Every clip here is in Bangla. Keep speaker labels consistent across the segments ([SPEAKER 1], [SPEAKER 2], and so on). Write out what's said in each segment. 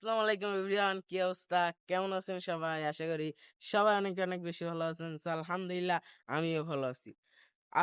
[SPEAKER 1] আসসালামু আলাইকুম এভরিওয়ান, কি অবস্থা? কেমন আছেন সবাই? আশা করি সবাই অনেক অনেক বেশি ভালো আছেন। আলহামদুলিল্লাহ, আমিও ভালো আছি।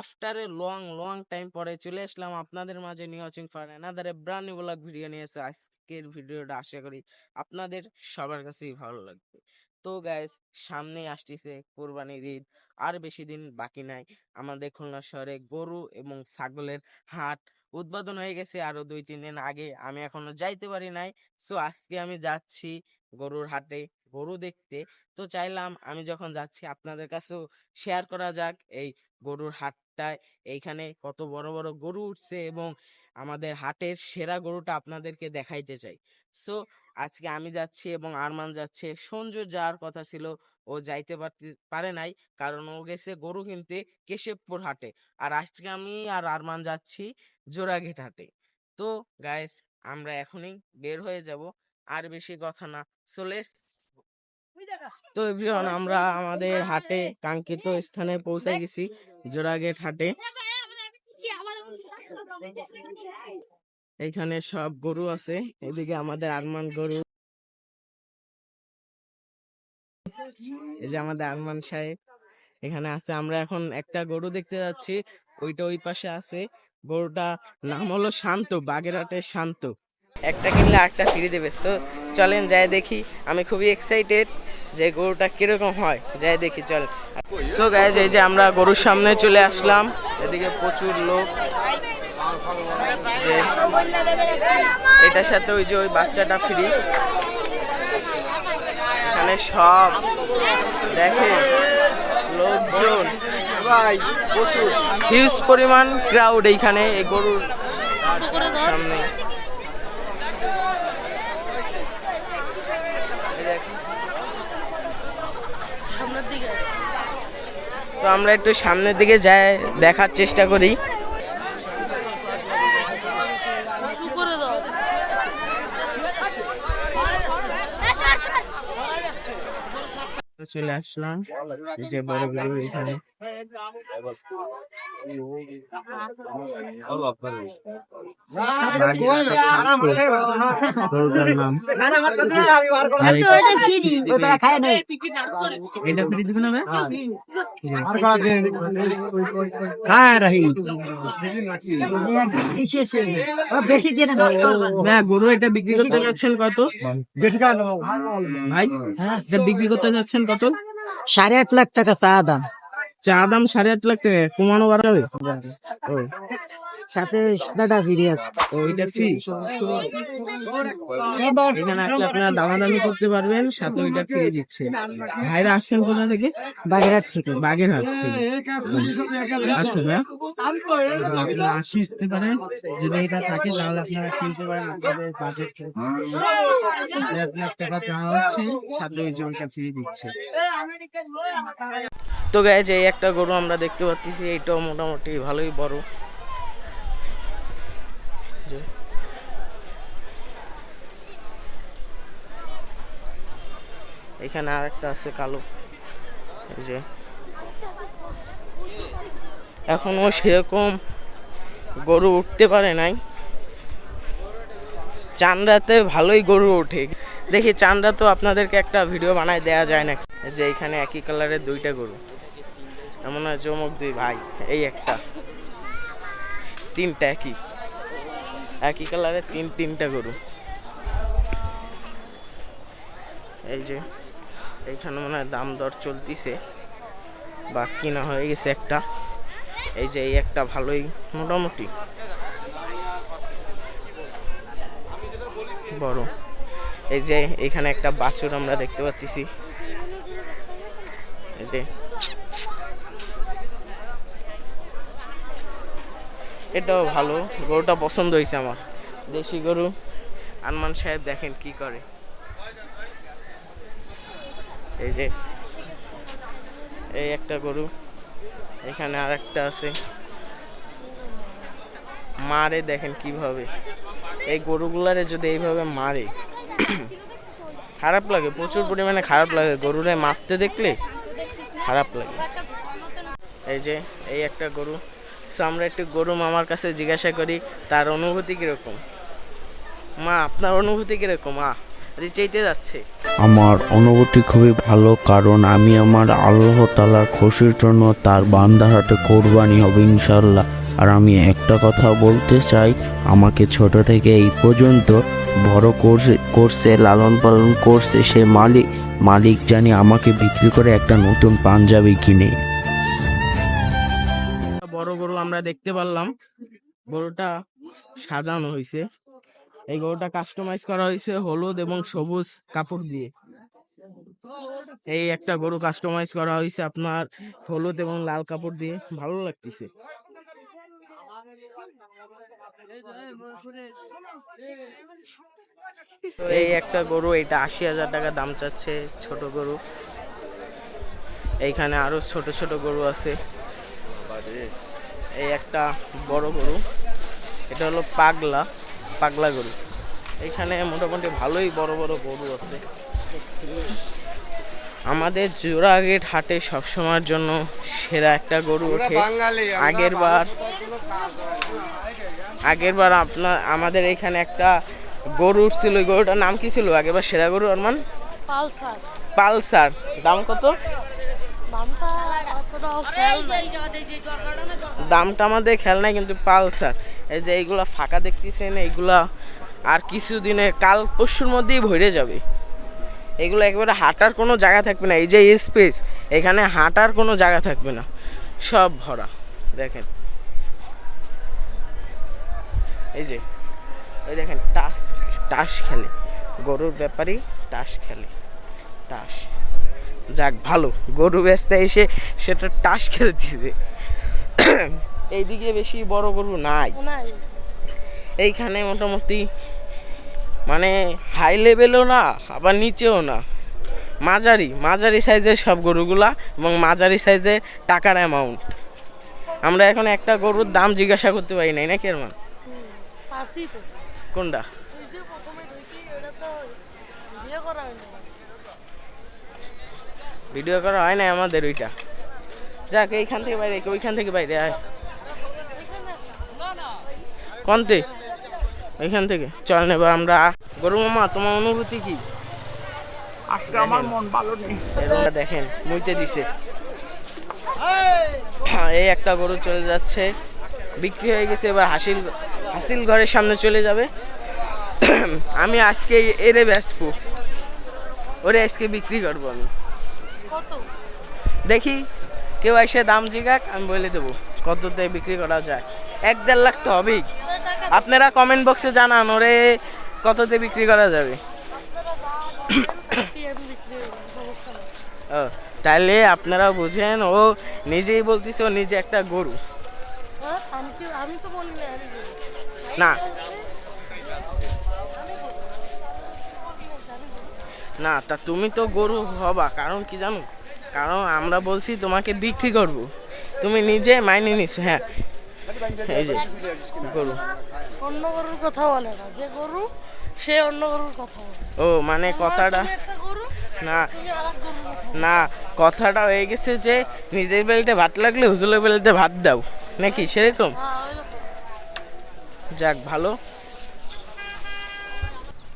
[SPEAKER 1] After a long long time পরে চলে আসলাম আপনাদের মাঝে new watching for another brand new blog video নিয়ে এসে আজকের ভিডিওটা আশা করি আপনাদের সবার কাছেই ভালো লাগবে। তো গাইস, সামনে আসতেছে কোরবানির ঈদ, আর বেশি দিন বাকি নাই। আমাদের খুলনা শহরে গরু এবং ছাগলের হাট উদ্বোধন হয়ে গেছে আরো 2-3 দিন আগে। আমি এখনো যাইতে পারি নাই। সো আজকে আমি যাচ্ছি গরুর হাটে গরু দেখতে। তো চাইলাম আমি যখন যাচ্ছি আপনাদের কাছেও শেয়ার করা যাক এই গরুর হাটটায় এইখানে কত বড় বড় গরু উঠছে, এবং আমাদের হাটের সেরা গরুটা আপনাদেরকে দেখাইতে চাই। সো আজকে আমি যাচ্ছি এবং আরমান যাচ্ছে। সঞ্জু যাওয়ার কথা ছিল, ও যাইতে পারে নাই, কারণ ও গেছে গরু কিনতে কেশবপুর হাটে। আর আজকে আমি আর আরমান যাচ্ছি জোড়াঘাট হাটে। তো গাইস, আমরা এখনই বের হয়ে যাব, আর বেশি কথা না। So let's. তো এভরিওয়ান, আমরা আমাদের হাটে কাঙ্ক্ষিত স্থানে পৌঁছে গেছি, জোড়াঘাট হাটে। এখানে সব গরু আছে, এদিকে আমাদের আরমান গরু, এই যে আমাদের আরমান সাহেব এখানে আছে। আমরা এখন একটা গরু দেখতে যাচ্ছি, ওইটা ওই পাশে আছে। গরুটা নাম হলো শান্ত, বাগেরহাটের শান্ত। একটা কিনলে আরেকটা ফ্রি দেবে। সো চলেন যাই দেখি। আমি খুবই এক্সাইটেড যে গরুটা কিরকম হয়, যাই দেখি চল। সো গাইজ, এই যে আমরা গরুর সামনে চলে আসলাম, এদিকে প্রচুর লোক। যে এটার সাথে ওই যে ওই বাচ্চাটা ফ্রি। এখানে সব দেখেন লোকজন, প্রচুর হিউজ পরিমাণ ক্রাউড এইখানে এই গরুর সামনে। তো আমরা একটু সামনের দিকে যাই, দেখার চেষ্টা করি। চলে আসলাম যে বড় গরু এখানে। গরু এটা বিক্রি করতে যাচ্ছেন কত ভাই? এটা বিক্রি করতে যাচ্ছেন কত?
[SPEAKER 2] 8.5 লাখ টাকা চা দাম।
[SPEAKER 1] চা দাম 8.5 লাখ টাকা, কমানো বাড়াবে?
[SPEAKER 2] সাথে দাদা ফিরে আছে,
[SPEAKER 1] ওইটা ফ্রি। এখানে আসলে আপনারা দামাদামি করতে পারবেন, সাথে ওইটা ফ্রি দিচ্ছে। ভাইরা আসছেন কোথা থেকে?
[SPEAKER 2] বাগেরহাট থেকে।
[SPEAKER 1] বাগেরহাট থেকে। আচ্ছা ভাইয়া, আপনারা আসতে পারেন। যদি এটা থাকে তাহলে আপনারা কিনতে পারেন। আপনাদের বাজেট 1.5 লাখ টাকা চাওয়া হচ্ছে, সাথে ওই জলটা ফ্রি দিচ্ছে। তো গাইজ, এই একটা গরু আমরা দেখতে পাচ্ছি, এইটাও মোটামুটি ভালোই বড়। এখানে আর একটা আছে কালো, এই যে এখনো সেরকম গরু উঠতে পারে নাই। চান্দাতে ভালোই গরু ওঠে, দেখি চান্দা তো আপনাদেরকে একটা ভিডিও বানায় দেয়া যায় না। যে এখানে একই কালারের 2টা গরু, এমন হয় চমক দুই ভাই। এই একটা, 3টা একই কালারের 3টা গরু। এই যে এইখানে মনে হয় দাম দর চলতিছে বা কিনা হয়ে গেছে একটা। এই যে এই একটা ভালোই মোটামুটি বড়। এই যে এখানে একটা বাছুর আমরা দেখতে পাচ্ছি, এই যে এটাও ভালো। গরুটা পছন্দ হয়েছে আমার, দেশি গরু। আরমান সাহেব দেখেন কি করে। এই যে এই একটা গরু, এখানে আর একটা আছে। মারে দেখেন কিভাবে। এই গরুগুলারে যদি এইভাবে মারে খারাপ লাগে, প্রচুর পরিমাণে খারাপ লাগে। গরুরে মারতে দেখলে খারাপ লাগে। এই যে এই একটা গরু। সো আমরা একটু গরু মামার কাছে জিজ্ঞাসা করি তার অনুভূতি কিরকম। মা, আপনার অনুভূতি কিরকম? মা, চেইতে যাচ্ছে।
[SPEAKER 3] আমার অনুভূতি খুবই ভালো, কারণ আমি আমার আল্লাহ তাআলার খুশির জন্য তার বান্দার হাতে কোরবানি হবে ইনশাল্লাহ। আর আমি একটা কথা বলতে চাই, আমাকে ছোট থেকে এই পর্যন্ত বড় করছে, লালন পালন করছে সে মালিক জানি আমাকে বিক্রি করে একটা নতুন পাঞ্জাবি কিনে।
[SPEAKER 1] বড় গরু আমরা দেখতে পারলাম, গরুটা সাজানো হয়েছে। এই গরুটা কাস্টমাইজ করা হয়েছে হলুদ এবং সবুজ কাপড় দিয়ে। এই একটা গরু কাস্টমাইজ করা হয়েছে আপনার হলুদ এবং লাল কাপড় দিয়ে, ভালো লাগতেছে। এই একটা গরু, এটা ৮০,০০০ টাকা দাম চাচ্ছে, ছোট গরু। এইখানে আরো ছোট ছোট গরু আছে। এই একটা বড় গরু, এটা হলো পাগলা গরু। এখানে মোটামুটি ভালোই বড় বড় গরু আছে। আমাদের জোড়াগেট হাটে সবসময়ের জন্য সেরা একটা গরু ওঠে। আগেরবার আমাদের এখানে একটা গরু ছিল, ওই গরুটার নাম কি ছিল আগেরবার সেরা গরু? আরমান, পালসার। দাম কত? দামটা আমাদের খেয়াল নাই, কিন্তু পালসার। এই যে এইগুলা ফাঁকা দেখতেছেন, এইগুলা আর কিছুদিনে কাল পরশুর মধ্যেই ভরে যাবে। এগুলো একেবারে হাঁটার কোনো জায়গা থাকবে না। এই যে স্পেস, এখানে হাঁটার কোনো জায়গা থাকবে না, সব ভরা। দেখেন এই যে, এই দেখেন টাস খেলে গরুর ব্যাপারী, টাস খেলে। যাক ভালো, গরু বেচতে এসে সেটা টাস খেলতেছে। এইদিকে বেশি বড় গরু নাই, এইখানে মোটামুটি মানে হাই লেভেলও না আবার নিচেও না, মাঝারি সাইজের সব গরুগুলা এবং মাঝারি সাইজের টাকার অ্যামাউন্ট। আমরা এখন একটা গরুর দাম জিজ্ঞাসা করতে পারি নাই, নাকি এর মান? কোনটা? ভিডিও করা হয় না আমাদের ওইটা। যাক, এইখান থেকে বাইরে, ওইখান থেকে বাইরে আয়। কোনতে? এইখান থেকে চল। নেবার আমরা গরু মামা, তোমার অনুভূতি কি?
[SPEAKER 4] আজকে আমার মন ভালো নেই।
[SPEAKER 1] দেখেন মুইতে দিছে। এই একটা গরু চলে যাচ্ছে, বিক্রি হয়ে গেছে। এবার হাসিল ঘরের সামনে চলে যাবে। আমি আজকে এরে বেচবো, ওরে আজকে বিক্রি করবো আমি। দেখি কেউ এসে দাম জিগাক, আমি বলে দেবো কততে বিক্রি করা যায়। ১-১.৫ লাখ তো হবেই। আপনারা কমেন্ট বক্সে জানান ওরে কততে বিক্রি করা যাবে। তাহলে আপনারা বুঝেন, ও নিজেই বলতেছে ও নিজে একটা গরু। না না, তা তুমি তো গরু হবা, কারণ কি জানো? কারণ আমরা বলছি তোমাকে বিক্রি করব, তুমি নিজে মাইনে নিছো। হ্যাঁ, এই যে গরু,
[SPEAKER 5] অন্য গরুর কথা বলে না, যে গরু সে অন্য গরুর কথা বলে।
[SPEAKER 1] ও মানে কথাটা না না, কথাটা হয়ে গেছে যে নিজের বেলটে ভাত লাগলে হুজুরের বেলটে ভাত দাও, নাকি সেরকম? যাক ভালো।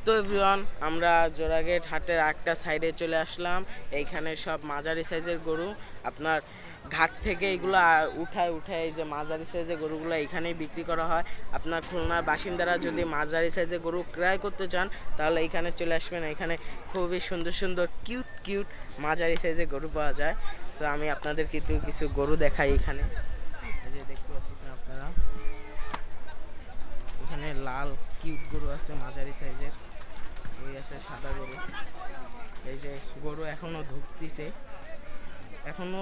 [SPEAKER 1] তো এভরিওয়ান, আমরা জোড়াগেট হাটের একটা সাইডে চলে আসলাম। এইখানে সব মাঝারি সাইজের গরু, আপনার ঘাট থেকে এইগুলো উঠায় এই যে মাঝারি সাইজের গরুগুলো এখানেই বিক্রি করা হয়। আপনার খুলনার বাসিন্দারা যদি মাঝারি সাইজের গরু ক্রয় করতে চান তাহলে এইখানে চলে আসবেন। এখানে খুবই সুন্দর সুন্দর কিউট মাঝারি সাইজের গরু পাওয়া যায়। তো আমি আপনাদের কিছু গরু দেখাই। এখানে এই যে দেখতে পাচ্ছেন আপনারা, এখানে লাল কিউট গরু আছে মাঝারি সাইজের, ওই আছে সাদা গরু। এই যে গরু এখনো ধুকতিছে, এখনো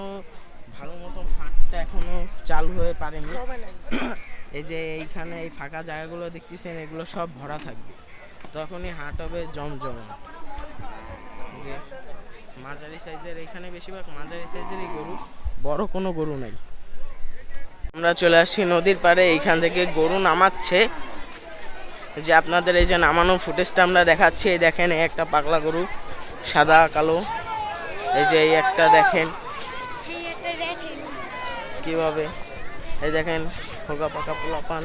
[SPEAKER 1] ভালো মতো হাটটা এখনো চালু হয়ে পারেনি। এই যে এইখানে এই ফাঁকা জায়গাগুলো দেখতেছেন, এগুলো সব ভরা থাকবে, তখনই হাট হবে জমজমা। যে মাঝারি সাইজের, এখানে বেশিরভাগ মাঝারি সাইজেরই গরু, বড় কোনো গরু নাই। আমরা চলে আসছি নদীর পাড়ে, এইখান থেকে গরু নামাচ্ছে। যে আপনাদের এই যে নামানো ফুটেজটা আমরা দেখাচ্ছি। এই দেখেন, এই একটা পাগলা গরু, সাদা কালো। এই যে এই একটা দেখেন কিভাবে, এই দেখেন হোগা পাকা পোলাপান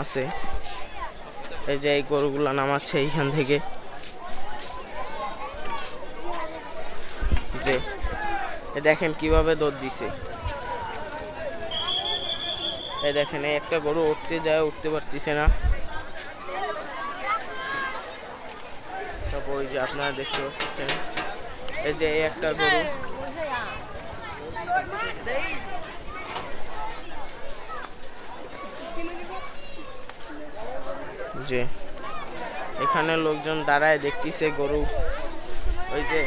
[SPEAKER 1] আছে। এই যে এই গরুগুলো নামাচ্ছে এইখান থেকে, যে দেখেন কিভাবে দৌড় দিছে। এই দেখেন এই একটা গরু উঠতে যায়, উঠতে পারতেছে না। তারপর ওই যে আপনারা দেখতে পাচ্ছেন এই যে এই একটা গরু, যে এখানে লোকজন দাঁড়ায় দেখতেছে গরু। ওই যে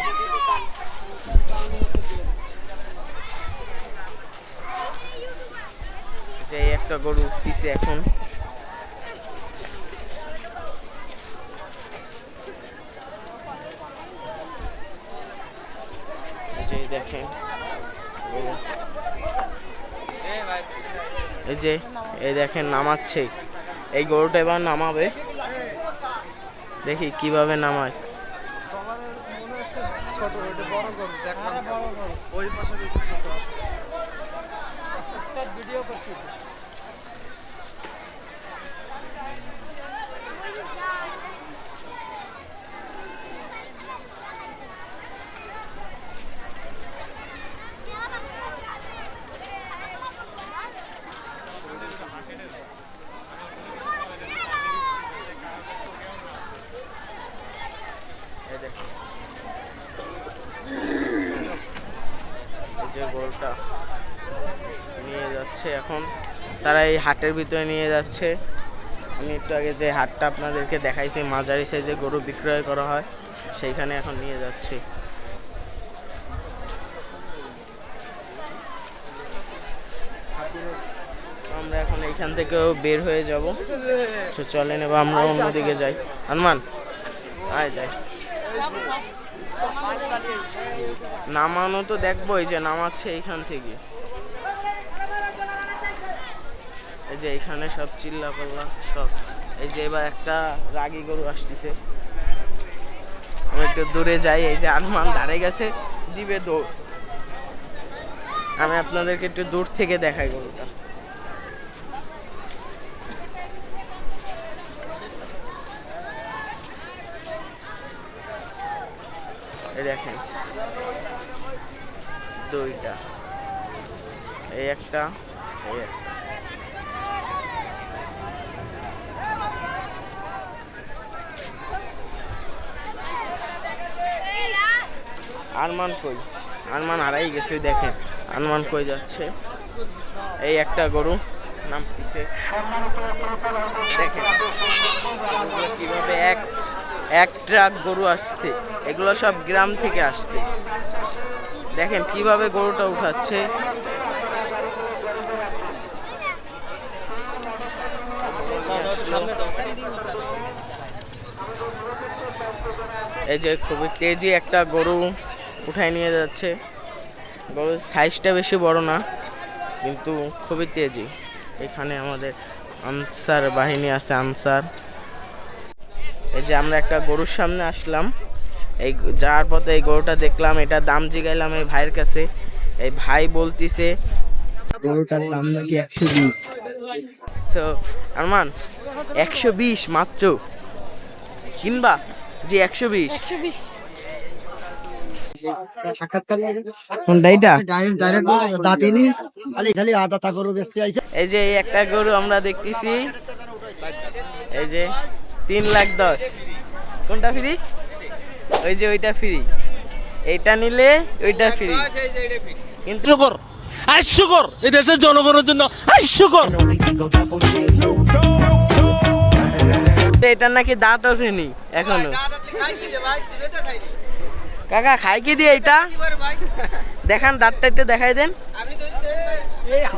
[SPEAKER 1] একটা গরু উঠতেছে এখন। যে দেখেন এই যে এই দেখেন নামাচ্ছে, এই গরুটা এবার নামাবে, দেখি কিভাবে নামায়। যে গরুটা নিয়ে যাচ্ছে এখন, তারা এই হাটের ভিতরে নিয়ে যাচ্ছে। আমি একটু আগে যে হাটটা আপনাদেরকে দেখাইছি, মাঝারি সাইজে গরু বিক্রয় করা হয়, সেইখানে এখন নিয়ে যাচ্ছে। আমরা এখন এইখান থেকেও বের হয়ে যাব, তো চলেন এবার আমরা অন্যদিকে যাই। হনুমান আয় যাই। নামানো তো দেখবো, এই যে নামাচ্ছে এইখান থেকে, এই যে এখানে সব চিল্লা পাল্লা সব। এই যে এবার একটা রাগী গরু আসতেছে, আমি একটু দূরে যাই। এই যে হনুমান দাঁড়িয়ে গেছে, দিবে দৌড়। আমি আপনাদেরকে একটু দূর থেকে দেখাই গরুটা। এই দেখেন দুইটা, এই একটা, এই একটা। আরমান কই? আরমান হারাই গেছে, দেখেন আরমান কই যাচ্ছে। এই একটা গরু নামতেছে, দেখেন কিভাবে এক ট্রাক গরু আসছে। এগুলো সব গ্রাম থেকে আসছে, দেখেন কিভাবে গরুটা উঠাচ্ছে। এই যে খুবই তেজি একটা গরু উঠায় নিয়ে যাচ্ছে। গরুর সাইজটা বেশি বড় না, কিন্তু খুবই তেজি। এখানে আমাদের আনসার বাহিনী আছে, আনসার। এই যে আমরা একটা গরুর সামনে আসলাম, এই যাওয়ার পথে এই গরুটা দেখলাম, এটা দাম জিগাইলাম এই ভাইয়ের কাছে। এই ভাই বলতিছে
[SPEAKER 2] গরুটার দাম নাকি 120।
[SPEAKER 1] সো আরমান 120 মাত্র কিনবা? জি 120। এই যে একটা গরু আমরা দেখতেছি, এই যে 3,10,000। কোনটা ফ্রি? ওই যে ওইটা ফ্রি, এইটা নিলে ওইটা ফ্রি। কিন্তু
[SPEAKER 6] হাস্যকর, এই দেশের জনগণের জন্য হাস্যকর।
[SPEAKER 1] এটা নাকি দাঁত ওঠেনি এখনো। কাকা খাই কি দিয়ে এটা? দেখান দাঁতটা একটু দেখাই দেন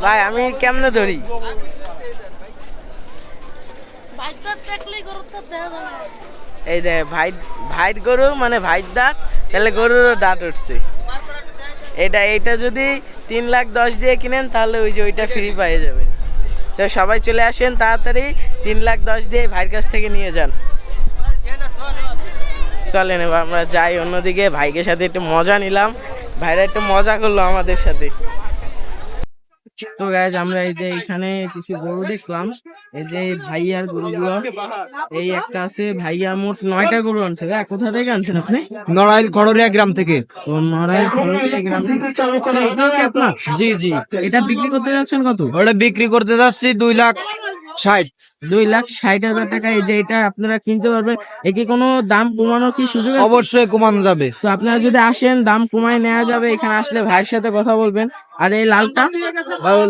[SPEAKER 1] ভাই, আমি কেমনে ধরি? এই দে ভাই, ভাইট গরু মানে ভাইট দাঁত, তাহলে গরুরও দাঁত উঠছে। এইটা যদি 3,10,000 দিয়ে কিনেন, তাহলে ওই যে ওইটা ফ্রি পেয়ে যাবেন। তো সবাই চলে আসেন তাড়াতাড়ি, 3,10,000 দিয়ে ভাইয়ের কাছ থেকে নিয়ে যান। চলেন এবার আমরা যাই অন্যদিকে। ভাইকে সাথে একটু মজা নিলাম, ভাইরা একটু মজা করলো আমাদের সাথে। তো গাইজ আমরা এই যে এখানে কিছু গরু দেখলাম, এই যে ভাইয়ার গরুগুলো, এই একটা আছে ভাইয়া মোট 9টা গরু আনছে। কোথা থেকে আনছেন আপনি?
[SPEAKER 2] নড়াইল খড়রিয়া গ্রাম থেকে।
[SPEAKER 1] ও নড়াইল খড়রিয়া গ্রাম থেকে। এটাও কি আপনার?
[SPEAKER 2] জি জি।
[SPEAKER 1] এটা বিক্রি করতে যাচ্ছেন কত?
[SPEAKER 2] ওটা বিক্রি করতে যাচ্ছি 2,60,000।
[SPEAKER 1] 2,60,000 টাকা। এই যে এটা আপনারা কিনতে পারবেন। একে কোনো দাম কমানোর কি সুযোগ আছে?
[SPEAKER 2] অবশ্যই কমানো যাবে।
[SPEAKER 1] তো আপনারা যদি আসেন দাম কমায় নেওয়া যাবে, এখানে আসলে ভাইয়ের সাথে কথা বলবেন। আর এই লালটা?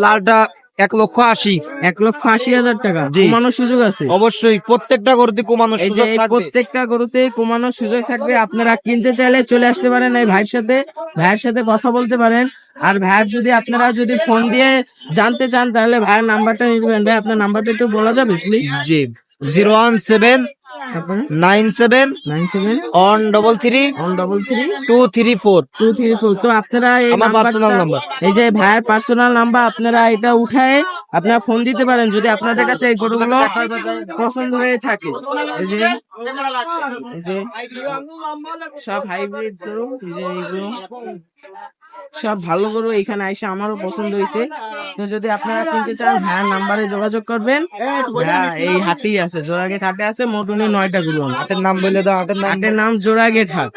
[SPEAKER 2] লালটা 1,80,000।
[SPEAKER 1] 1,80,000 টাকা।
[SPEAKER 2] জি।
[SPEAKER 1] কমানোর সুযোগ আছে?
[SPEAKER 2] অবশ্যই প্রত্যেকটা গরুতে কমানোর
[SPEAKER 1] এই যে
[SPEAKER 2] সুযোগ
[SPEAKER 1] এই
[SPEAKER 2] থাকবে।
[SPEAKER 1] প্রত্যেকটা গরুতে কমানোর সুযোগ থাকবে। আপনারা কিনতে চাইলে চলে আসতে পারেন এই ভাইয়ের সাথে কথা বলতে পারেন। আর ভাইয়ের যদি আপনারা যদি ফোন দিয়ে জানতে চান তাহলে ভাইয়ের নাম্বারটা নিবেন। ভাই আপনার নাম্বারটা একটু বলা যাবে প্লিজ?
[SPEAKER 2] জি 01797
[SPEAKER 1] 97
[SPEAKER 2] 133
[SPEAKER 1] 133
[SPEAKER 2] 234।
[SPEAKER 1] 234। তো আপনারা এই
[SPEAKER 2] আমার personal
[SPEAKER 1] নাম্বারটা,
[SPEAKER 2] number।
[SPEAKER 1] এই যে ভাইয়ের পার্সোনাল নাম্বার, আপনারা এটা উঠায় আপনারা ফোন দিতে পারেন যদি আপনাদের কাছে এই গরুগুলো পছন্দ হয়ে থাকে। এই যে সব হাইব্রিড গরু, এই যে এইগুলো সব ভালো গরু। এখানে আইসা আমারও পছন্দ হয়েছে। তো যদি আপনারা কিনতে চান ভাইয়ার নাম্বারে যোগাযোগ করবেন। ভাইয়া এই হাটেই আছে, জোড়াগেট হাটে আছে। মোট উনি 9টা গরু।
[SPEAKER 2] হাটের নাম বলে দাও।
[SPEAKER 1] হাটের নাম জোড়াগেট হাট।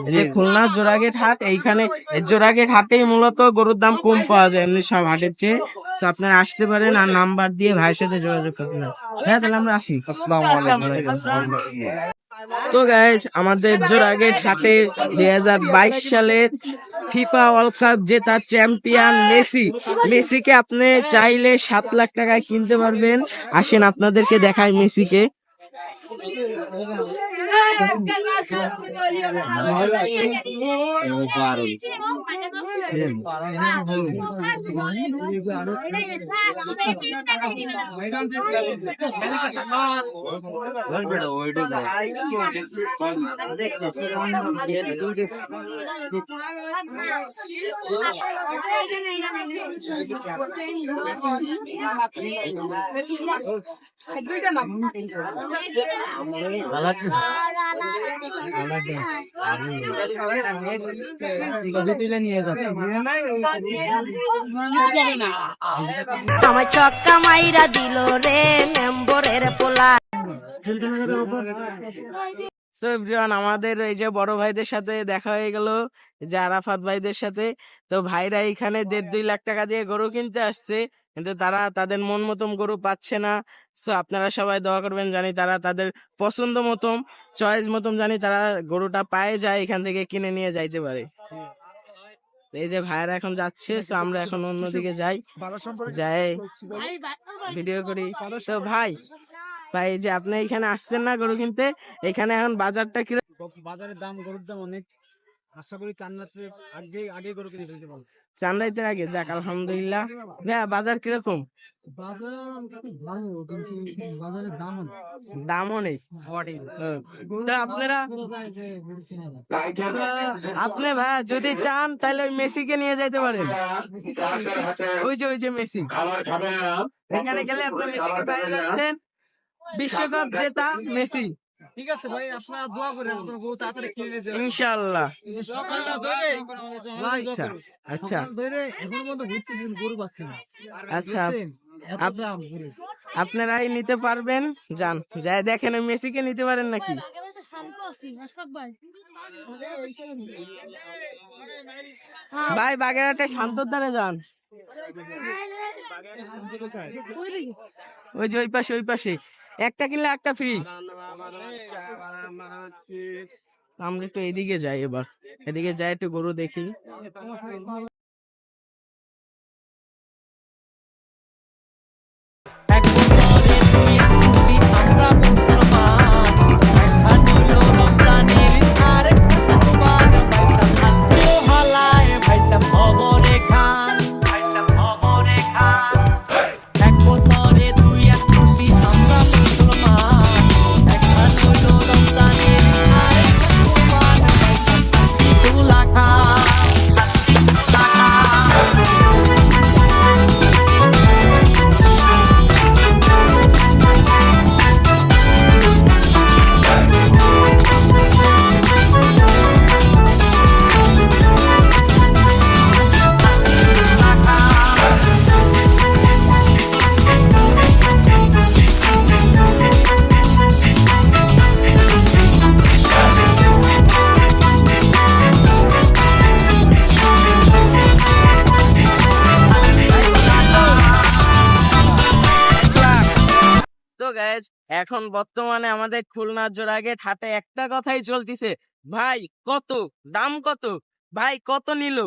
[SPEAKER 1] এই যে খুলনা জোড়াগেট হাট। এইখানে এই জোড়াগেট হাটেই মূলত গরুর দাম কম পাওয়া যায় এমনি সব হাটের চেয়ে। তো আপনারা আসতে পারেন আর নাম্বার দিয়ে ভাইয়ের সাথে যোগাযোগ করতে পারেন। হ্যাঁ তাহলে আমরা আসি।
[SPEAKER 2] আসসালামু আলাইকুম।
[SPEAKER 1] তো গাইজ আমাদের জোড়াগেট হাটে 2022 সালের ফিফা ওয়ার্ল্ড কাপ জেতা চ্যাম্পিয়ন মেসিকে আপনি চাইলে 7 লাখ টাকায় কিনতে পারবেন। আসেন আপনাদেরকে দেখাই মেসিকে।
[SPEAKER 7] আমার ছক্কা মাইরা দিল রে মেম্বরের পোলা।
[SPEAKER 1] তো এভরিওয়ান আমাদের এই যে বড় ভাইদের সাথে দেখা হয়ে গেল, যে আরাফাত ভাইদের সাথে। তো ভাইরা এখানে 1.5-2 লাখ টাকা দিয়ে গরু কিনতে আসছে, কিন্তু তারা তাদের মন মতন গরু পাচ্ছে না। সো আপনারা সবাই দোয়া করবেন জানি তারা তাদের পছন্দ মতন, চয়েস মতন জানি তারা গরুটা পায়ে যায়, এখান থেকে কিনে নিয়ে যাইতে পারে। এই যে ভাইরা এখন যাচ্ছে, তো আমরা এখন অন্যদিকে যাই ভিডিও করি। তো ভাই যে আপনি এখানে আসছেন না গরু কিনতে, এখানে এখন বাজারটা কি?
[SPEAKER 2] বাজারের দাম, গরুর দাম অনেক। আশা করি চান্নাতে আগে গরু কিনে ফেলতে পারবো।
[SPEAKER 1] চান্দাইতের আগে। যাক আলহামদুলিল্লাহ। ভাইয়া বাজার কিরকম? দাম অনেক। আপনি ভাইয়া যদি চান তাহলে ওই মেসিকে নিয়ে যাইতে পারেন। ওই যে মেসি, এখানে গেলে আপনি মেসিকে পেয়ে যাচ্ছেন। বিশ্বকাপ জেতা মেসি।
[SPEAKER 2] ঠিক আছে ভাই, আপনারা দোয়া করেন বহুত তাড়াতাড়ি কিনে যাবেন
[SPEAKER 1] ইনশাআল্লাহ। আচ্ছা আচ্ছা
[SPEAKER 2] এখন পর্যন্ত ঘুরতেছেন, গরু পাচ্ছি না।
[SPEAKER 1] আচ্ছা আপনারাই নিতে পারবেন, যান যাই দেখেন ওই মেসিকে নিতে পারেন নাকি। ভাই বাগেরহাটে শান্তর দ্বারে যান। ওই যে ওই পাশে একটা কিনলে একটা ফ্রি। আমরা একটু এদিকে যাই, এবার এদিকে যাই একটু গরু দেখি। এখন বর্তমানে আমাদের খুলনার জোড়াগেট হাটে একটা কথাই চলতিছে, ভাই কত, দাম কত, ভাই কত নিল।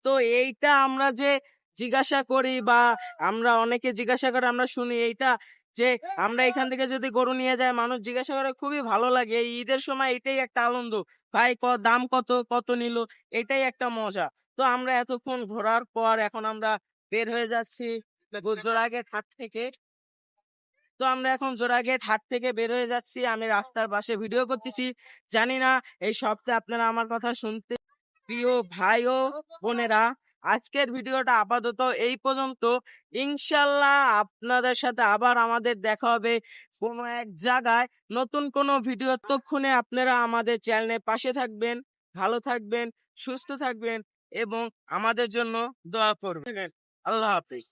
[SPEAKER 1] তো এইটা আমরা যে জিজ্ঞাসা করি বা আমরা অনেকে জিজ্ঞাসা করে আমরা শুনি এইটা, যে আমরা এখান থেকে যদি গরু নিয়ে যাই মানুষ জিজ্ঞাসা করে, খুবই ভালো লাগে। এই ঈদের সময় এটাই একটা আনন্দ, ভাই দাম কত, কত নিল, এটাই একটা মজা। তো আমরা এতক্ষণ ঘোরার পর এখন আমরা বের হয়ে যাচ্ছি জোড়াগেট হাট থেকে। তো আমরা এখন জোড়াগেট হাট থেকে বের হয়ে যাচ্ছি, আমি রাস্তার পাশে ভিডিও করতেছি। জানি না এই সপ্তাহে আপনারা আমার কথা শুনতে। প্রিয় ভাই ও বোনেরা, আজকের ভিডিওটা আপাতত এই পর্যন্ত। ইনশাল্লাহ আপনাদের সাথে আবার আমাদের দেখা হবে কোনো এক জায়গায় নতুন কোনো ভিডিও। ততক্ষণে আপনারা আমাদের চ্যানেলের পাশে থাকবেন, ভালো থাকবেন, সুস্থ থাকবেন এবং আমাদের জন্য দোয়া করবেন। আল্লাহ হাফিজ।